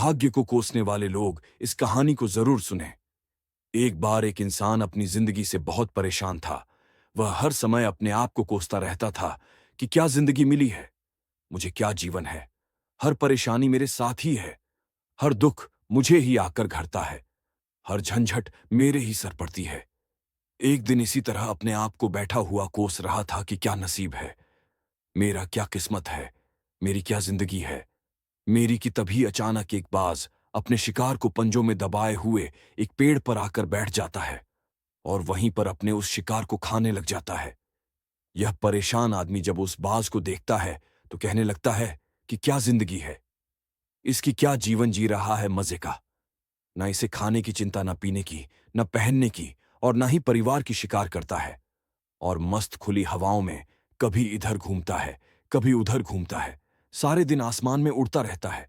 भाग्य को कोसने वाले लोग इस कहानी को जरूर सुने। एक बार एक इंसान अपनी जिंदगी से बहुत परेशान था। वह हर समय अपने आप को कोसता रहता था कि क्या जिंदगी मिली है, मुझे क्या जीवन है। हर परेशानी मेरे साथ ही है, हर दुख मुझे ही आकर घरता है, हर झंझट मेरे ही सर पड़ती है। एक दिन इसी तरह अपने आप को बैठा हुआ कोस रहा था कि क्या नसीब है, मेरा क्या किस्मत है, मेरी क्या जिंदगी है मेरी। कि तभी अचानक एक बाज अपने शिकार को पंजों में दबाए हुए एक पेड़ पर आकर बैठ जाता है और वहीं पर अपने उस शिकार को खाने लग जाता है। यह परेशान आदमी जब उस बाज को देखता है तो कहने लगता है कि क्या जिंदगी है, इसकी क्या जीवन जी रहा है मजे का। न इसे खाने की चिंता, न पीने की, न पहनने की, और न ही परिवार की शिकार करता है। और मस्त खुली हवाओं में कभी इधर घूमता है, कभी उधर घूमता है, सारे दिन आसमान में उड़ता रहता है।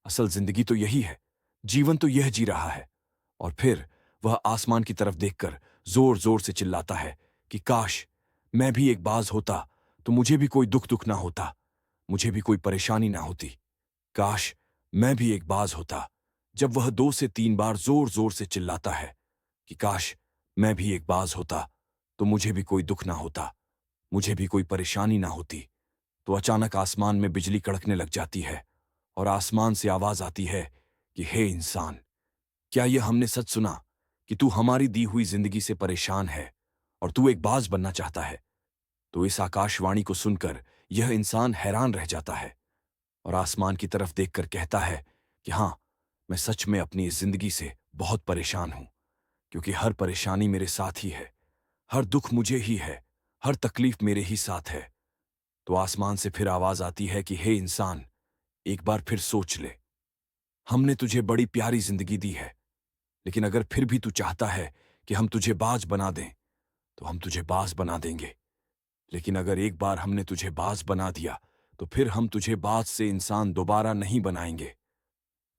असल जिंदगी तो यही है, जीवन तो यह जी रहा है। और फिर वह आसमान की तरफ देखकर जोर जोर से चिल्लाता है कि काश मैं भी एक बाज होता तो मुझे भी कोई दुख ना होता, मुझे भी कोई परेशानी ना होती। काश मैं भी एक बाज होता। जब वह 2 से 3 बार जोर जोर से चिल्लाता है कि काश मैं भी एक बाज होता तो मुझे भी कोई दुख ना होता, मुझे भी कोई परेशानी ना होती, तो अचानक आसमान में बिजली कड़कने लग जाती है और आसमान से आवाज आती है कि हे इंसान, क्या यह हमने सच सुना कि तू हमारी दी हुई जिंदगी से परेशान है और तू एक बाज बनना चाहता है। तो इस आकाशवाणी को सुनकर यह इंसान हैरान रह जाता है और आसमान की तरफ देखकर कहता है कि हाँ, मैं सच में अपनी इस जिंदगी से बहुत परेशान हूं, क्योंकि हर परेशानी मेरे साथ ही है, हर दुख मुझे ही है, हर तकलीफ मेरे ही साथ है। तो आसमान से फिर आवाज आती है कि हे इंसान, एक बार फिर सोच ले, हमने तुझे बड़ी प्यारी जिंदगी दी है, लेकिन अगर फिर भी तू चाहता है कि हम तुझे बाज बना दें तो हम तुझे बाज बना देंगे। लेकिन अगर एक बार हमने तुझे बाज बना दिया तो फिर हम तुझे बाज से इंसान दोबारा नहीं बनाएंगे।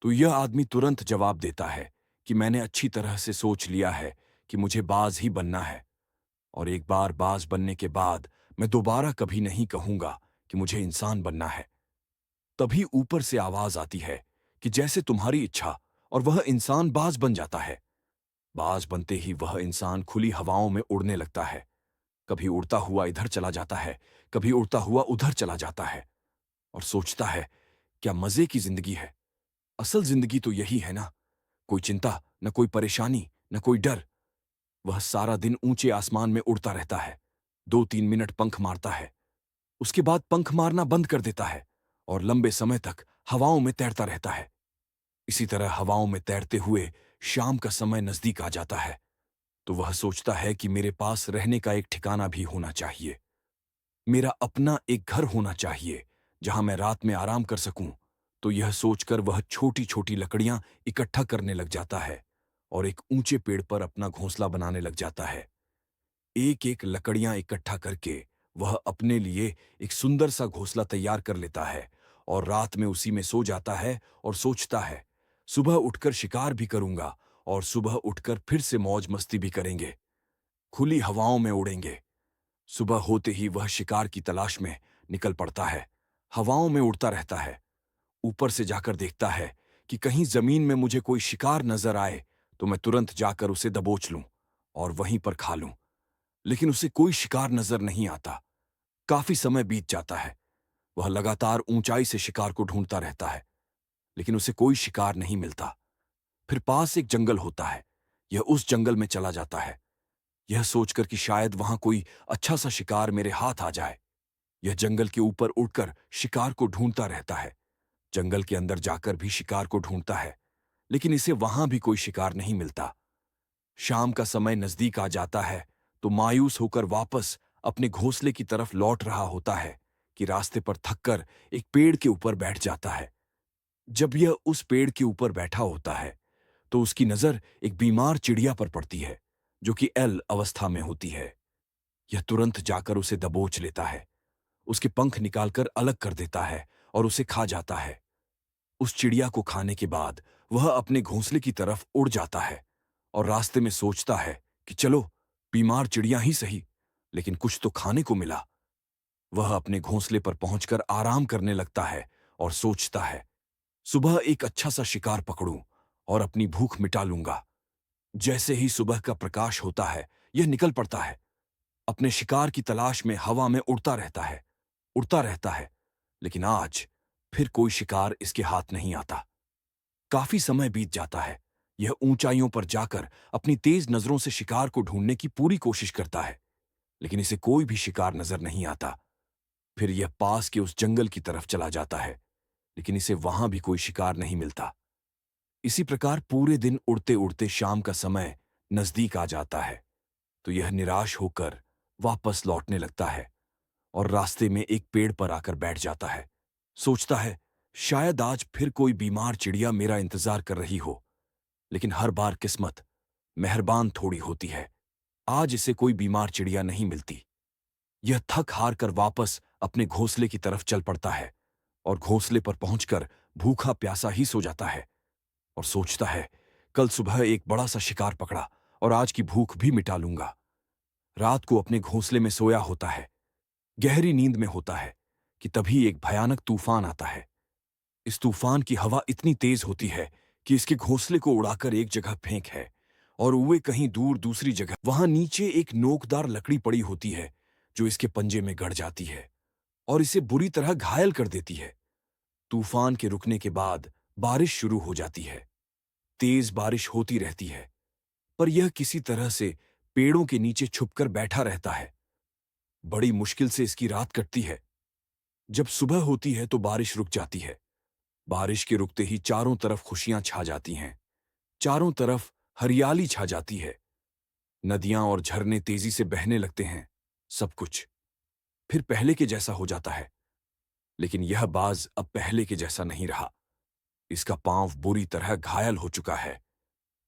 तो यह आदमी तुरंत जवाब देता है कि मैंने अच्छी तरह से सोच लिया है कि मुझे बाज ही बनना है, और एक बार बाज बनने के बाद मैं दोबारा कभी नहीं कहूंगा कि मुझे इंसान बनना है। तभी ऊपर से आवाज आती है कि जैसे तुम्हारी इच्छा, और वह इंसान बाज बन जाता है। बाज बनते ही वह इंसान खुली हवाओं में उड़ने लगता है, कभी उड़ता हुआ इधर चला जाता है, कभी उड़ता हुआ उधर चला जाता है, और सोचता है क्या मजे की जिंदगी है। असल जिंदगी तो यही है ना, कोई चिंता न कोई परेशानी न कोई डर। वह सारा दिन ऊंचे आसमान में उड़ता रहता है, 2-3 मिनट पंख मारता है, उसके बाद पंख मारना बंद कर देता है और लंबे समय तक हवाओं में तैरता रहता है। इसी तरह हवाओं में तैरते हुए शाम का समय नजदीक आ जाता है। तो वह सोचता है कि मेरे पास रहने का एक ठिकाना भी होना चाहिए, मेरा अपना एक घर होना चाहिए जहां मैं रात में आराम कर सकूं। तो यह सोचकर वह छोटी छोटी लकड़ियां इकट्ठा करने लग जाता है और एक ऊंचे पेड़ पर अपना घोंसला बनाने लग जाता है। एक एक लकड़ियां इकट्ठा करके वह अपने लिए एक सुंदर सा घोंसला तैयार कर लेता है और रात में उसी में सो जाता है और सोचता है सुबह उठकर शिकार भी करूंगा और सुबह उठकर फिर से मौज मस्ती भी करेंगे, खुली हवाओं में उड़ेंगे। सुबह होते ही वह शिकार की तलाश में निकल पड़ता है, हवाओं में उड़ता रहता है। ऊपर से जाकर देखता है कि कहीं जमीन में मुझे कोई शिकार नजर आए तो मैं तुरंत जाकर उसे दबोच लूं और वहीं पर खा लूं। लेकिन उसे कोई शिकार नजर नहीं आता। काफी समय बीत जाता है, वह लगातार ऊंचाई से शिकार को ढूंढता रहता है, लेकिन उसे कोई शिकार नहीं मिलता। फिर पास एक जंगल होता है, यह उस जंगल में चला जाता है, यह सोचकर कि शायद वहां कोई अच्छा सा शिकार मेरे हाथ आ जाए। यह जंगल के ऊपर उड़कर शिकार को ढूंढता रहता है, जंगल के अंदर जाकर भी शिकार को ढूंढता है, लेकिन इसे वहां भी कोई शिकार नहीं मिलता। शाम का समय नजदीक आ जाता है तो मायूस होकर वापस अपने घोंसले की तरफ लौट रहा होता है कि रास्ते पर थककर एक पेड़ के ऊपर बैठ जाता है। जब यह उस पेड़ के ऊपर बैठा होता है तो उसकी नजर एक बीमार चिड़िया पर पड़ती है जो कि एल अवस्था में होती है। यह तुरंत जाकर उसे दबोच लेता है, उसके पंख निकालकर अलग कर देता है और उसे खा जाता है। उस चिड़िया को खाने के बाद वह अपने घोंसले की तरफ उड़ जाता है और रास्ते में सोचता है कि चलो बीमार चिड़िया ही सही, लेकिन कुछ तो खाने को मिला। वह अपने घोंसले पर पहुंचकर आराम करने लगता है और सोचता है सुबह एक अच्छा सा शिकार पकड़ूं और अपनी भूख मिटा लूंगा। जैसे ही सुबह का प्रकाश होता है, यह निकल पड़ता है। अपने शिकार की तलाश में हवा में उड़ता रहता है। लेकिन आज फिर कोई शिकार इसके हाथ नहीं आता। काफी समय बीत जाता है। यह ऊंचाइयों पर जाकर अपनी तेज नजरों से शिकार को ढूंढने की पूरी कोशिश करता है, लेकिन इसे कोई भी शिकार नजर नहीं आता। फिर यह पास के उस जंगल की तरफ चला जाता है, लेकिन इसे वहां भी कोई शिकार नहीं मिलता। इसी प्रकार पूरे दिन उड़ते उड़ते शाम का समय नजदीक आ जाता है, तो यह निराश होकर वापस लौटने लगता है और रास्ते में एक पेड़ पर आकर बैठ जाता है। सोचता है, शायद आज फिर कोई बीमार चिड़िया मेरा इंतजार कर रही हो। लेकिन हर बार किस्मत मेहरबान थोड़ी होती है। आज इसे कोई बीमार चिड़िया नहीं मिलती। यह थक हार कर वापस अपने घोंसले की तरफ चल पड़ता है और घोंसले पर पहुंचकर भूखा प्यासा ही सो जाता है और सोचता है, कल सुबह एक बड़ा सा शिकार पकड़ा और आज की भूख भी मिटा लूंगा। रात को अपने घोंसले में सोया होता है, गहरी नींद में होता है कि तभी एक भयानक तूफान आता है। इस तूफान की हवा इतनी तेज होती है कि इसके घोंसले को उड़ाकर एक जगह फेंक है और वे कहीं दूर दूसरी जगह। वहां नीचे एक नोकदार लकड़ी पड़ी होती है जो इसके पंजे में गड़ जाती है और इसे बुरी तरह घायल कर देती है। तूफान के रुकने के बाद बारिश शुरू हो जाती है। तेज बारिश होती रहती है, पर यह किसी तरह से पेड़ों के नीचे छुपकर बैठा रहता है। बड़ी मुश्किल से इसकी रात कटती है। जब सुबह होती है तो बारिश रुक जाती है। बारिश के रुकते ही चारों तरफ खुशियां छा जाती हैं। चारों तरफ हरियाली छा जाती है। नदियां और झरने तेजी से बहने लगते हैं। सब कुछ फिर पहले के जैसा हो जाता है। लेकिन यह बाज अब पहले के जैसा नहीं रहा। इसका पांव बुरी तरह घायल हो चुका है।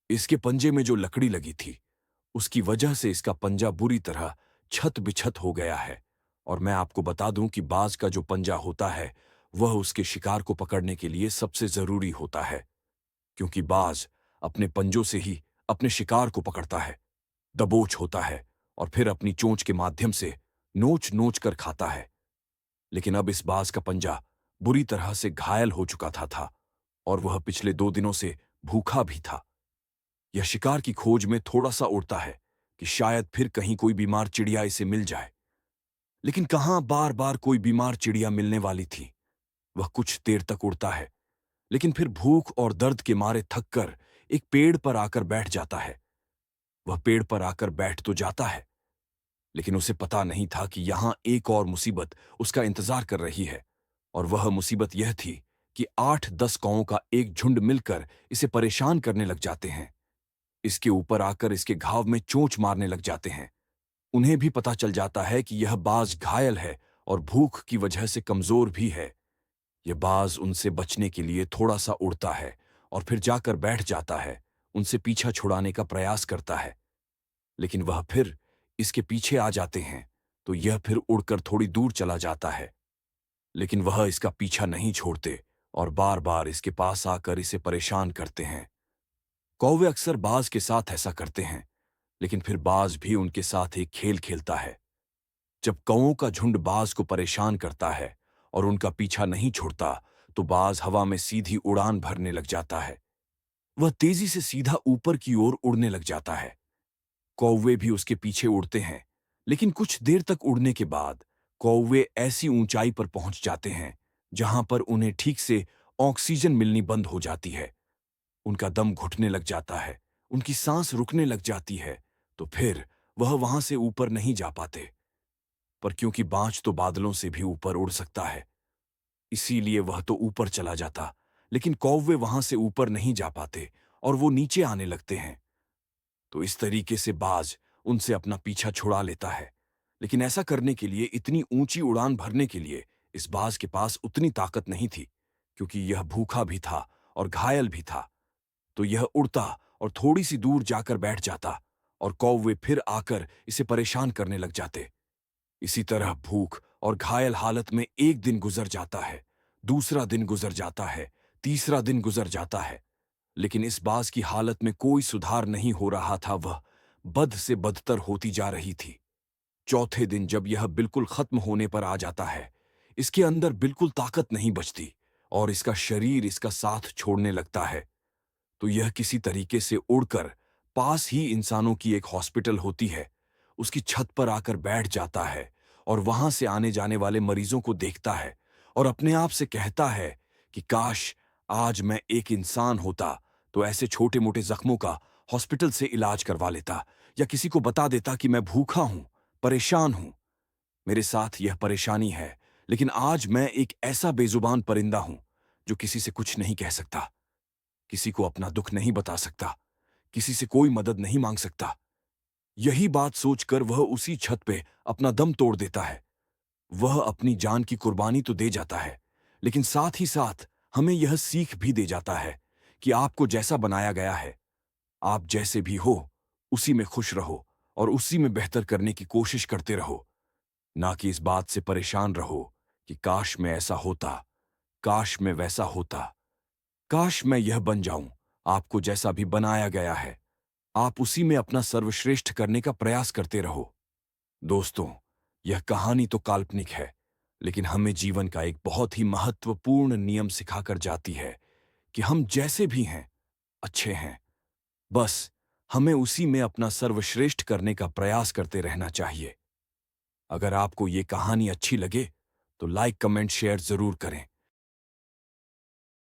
इसके पंजे में जो लकड़ी लगी थी, उसकी वजह से इसका पंजा बुरी तरह छत बिछत हो गया है। और मैं आपको बता दूं कि बाज का जो पंजा होता है, वह उसके शिकार को पकड़ने के लिए सबसे जरूरी होता है, क्योंकि बाज अपने पंजों से ही अपने शिकार को पकड़ता है, दबोच होता है और फिर अपनी चोंच के माध्यम से नोच नोच कर खाता है। लेकिन अब इस बाज का पंजा बुरी तरह से घायल हो चुका था और वह पिछले 2 दिनों से भूखा भी था। यह शिकार की खोज में थोड़ा सा उड़ता है कि शायद फिर कहीं कोई बीमार चिड़िया इसे मिल जाए। लेकिन कहां बार बार कोई बीमार चिड़िया मिलने वाली थी। वह कुछ देर तक उड़ता है, लेकिन फिर भूख और दर्द के मारे थककर एक पेड़ पर आकर बैठ जाता है। वह पेड़ पर आकर बैठ तो जाता है, लेकिन उसे पता नहीं था कि यहां एक और मुसीबत उसका इंतजार कर रही है। और वह मुसीबत यह थी कि 8-10 कौओं का एक झुंड मिलकर इसे परेशान करने लग जाते हैं। इसके ऊपर आकर इसके घाव में चोंच मारने लग जाते हैं। उन्हें भी पता चल जाता है कि यह बाज घायल है और भूख की वजह से कमजोर भी है। यह बाज उनसे बचने के लिए थोड़ा सा उड़ता है और फिर जाकर बैठ जाता है, उनसे पीछा छुड़ाने का प्रयास करता है। लेकिन वह फिर इसके पीछे आ जाते हैं, तो यह फिर उड़कर थोड़ी दूर चला जाता है। लेकिन वह इसका पीछा नहीं छोड़ते और बार बार इसके पास आकर इसे परेशान करते हैं। कौवे अक्सर बाज के साथ ऐसा करते हैं, लेकिन फिर बाज भी उनके साथ एक खेल खेलता है। जब कौओं का झुंड बाज को परेशान करता है और उनका पीछा नहीं छोड़ता, तो बाज हवा में सीधी उड़ान भरने लग जाता है। वह तेजी से सीधा ऊपर की ओर उड़ने लग जाता है। कौवे भी उसके पीछे उड़ते हैं, लेकिन कुछ देर तक उड़ने के बाद कौवे ऐसी ऊंचाई पर पहुंच जाते हैं जहां पर उन्हें ठीक से ऑक्सीजन मिलनी बंद हो जाती है। उनका दम घुटने लग जाता है, उनकी सांस रुकने लग जाती है, तो फिर वह वहां से ऊपर नहीं जा पाते। पर क्योंकि बाज तो बादलों से भी ऊपर उड़ सकता है, इसीलिए वह तो ऊपर चला जाता। लेकिन कौवे वहां से ऊपर नहीं जा पाते और वो नीचे आने लगते हैं। तो इस तरीके से बाज उनसे अपना पीछा छुड़ा लेता है। लेकिन ऐसा करने के लिए, इतनी ऊंची उड़ान भरने के लिए इस बाज के पास उतनी ताकत नहीं थी, क्योंकि यह भूखा भी था और घायल भी था। तो यह उड़ता और थोड़ी सी दूर जाकर बैठ जाता और कौवे फिर आकर इसे परेशान करने लग जाते। इसी तरह भूख और घायल हालत में एक दिन गुजर जाता है, दूसरा दिन गुजर जाता है, तीसरा दिन गुजर जाता है। लेकिन इस बाज की हालत में कोई सुधार नहीं हो रहा था। वह बद से बदतर होती जा रही थी। चौथे दिन जब यह बिल्कुल खत्म होने पर आ जाता है, इसके अंदर बिल्कुल ताकत नहीं बचती और इसका शरीर इसका साथ छोड़ने लगता है, तो यह किसी तरीके से उड़कर पास ही इंसानों की एक हॉस्पिटल होती है, उसकी छत पर आकर बैठ जाता है और वहां से आने जाने वाले मरीजों को देखता है और अपने आप से कहता है कि काश आज मैं एक इंसान होता तो ऐसे छोटे मोटे जख्मों का हॉस्पिटल से इलाज करवा लेता, या किसी को बता देता कि मैं भूखा हूं, परेशान हूं, मेरे साथ यह परेशानी है, लेकिन आज मैं एक ऐसा बेजुबान परिंदा हूं जो किसी से कुछ नहीं कह सकता, किसी को अपना दुख नहीं बता सकता, किसी से कोई मदद नहीं मांग सकता। यही बात सोचकर वह उसी छत पे अपना दम तोड़ देता है। वह अपनी जान की कुर्बानी तो दे जाता है, लेकिन साथ ही साथ हमें यह सीख भी दे जाता है कि आपको जैसा बनाया गया है, आप जैसे भी हो, उसी में खुश रहो और उसी में बेहतर करने की कोशिश करते रहो, ना कि इस बात से परेशान रहो कि काश मैं ऐसा होता, काश मैं वैसा होता, काश मैं यह बन जाऊं। आपको जैसा भी बनाया गया है, आप उसी में अपना सर्वश्रेष्ठ करने का प्रयास करते रहो। दोस्तों, यह कहानी तो काल्पनिक है, लेकिन हमें जीवन का एक बहुत ही महत्वपूर्ण नियम सिखाकर जाती है कि हम जैसे भी हैं, अच्छे हैं। बस हमें उसी में अपना सर्वश्रेष्ठ करने का प्रयास करते रहना चाहिए। अगर आपको ये कहानी अच्छी लगे, तो लाइक, कमेंट, शेयर जरूर करें।